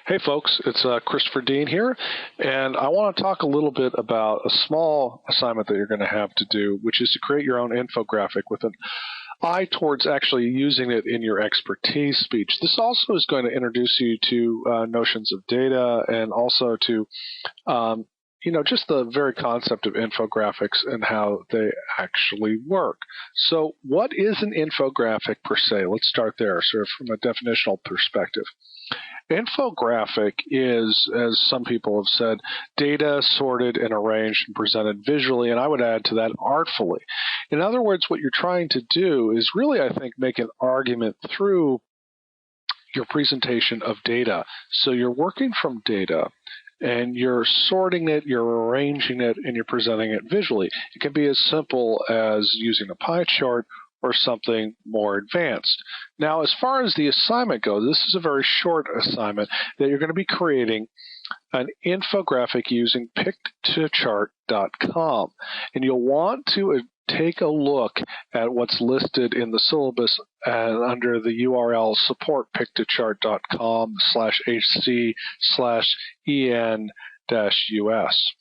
Hey folks, it's Christopher Dean here, and I want to talk a little bit about a small assignment that you're going to have to do, which is to create your own infographic with an eye towards actually using it in your expertise speech. This also is going to introduce you to notions of data and also to just the very concept of infographics and how they actually work. So what is an infographic per se? Let's start there, sort of from a definitional perspective. Infographic is, as some people have said, data sorted and arranged and presented visually, and I would add to that artfully. In other words, what you're trying to do is really, I think, make an argument through your presentation of data. So you're working from data, and you're sorting it, you're arranging it, and you're presenting it visually. It can be as simple as using a pie chart or something more advanced. Now, as far as the assignment goes, this is a very short assignment that you're going to be creating an infographic using pick2chart.com. And you'll want to take a look at what's listed in the syllabus under the URL support pick2chart.com/hc/en-us.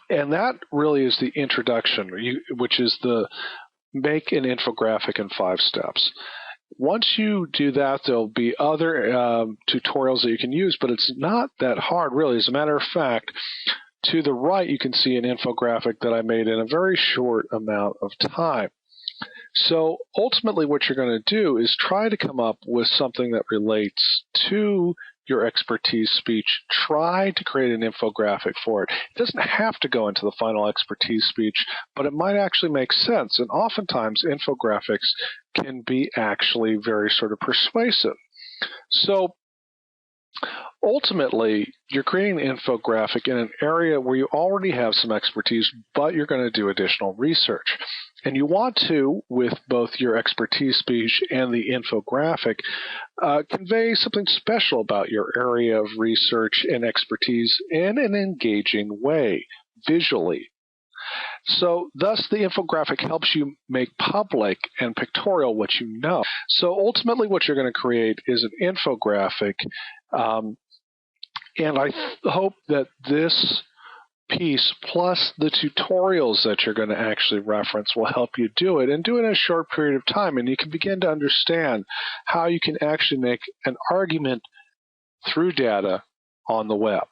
And that really is the introduction, which is the make an infographic in 5 steps. Once you do that, there'll be other tutorials that you can use, but it's not that hard, really. As a matter of fact, to the right, you can see an infographic that I made in a very short amount of time. So ultimately, what you're going to do is try to come up with something that relates to your expertise speech. Try to create an infographic for it. It doesn't have to go into the final expertise speech, but it might actually make sense. And oftentimes, infographics can be actually very sort of persuasive. So ultimately, you're creating an infographic in an area where you already have some expertise, but you're going to do additional research. And you want to, with both your expertise speech and the infographic, convey something special about your area of research and expertise in an engaging way, visually. So thus, the infographic helps you make public and pictorial what you know. So ultimately, what you're going to create is an infographic, and I hope that this piece plus the tutorials that you're going to actually reference will help you do it, and do it in a short period of time, and you can begin to understand how you can actually make an argument through data on the web.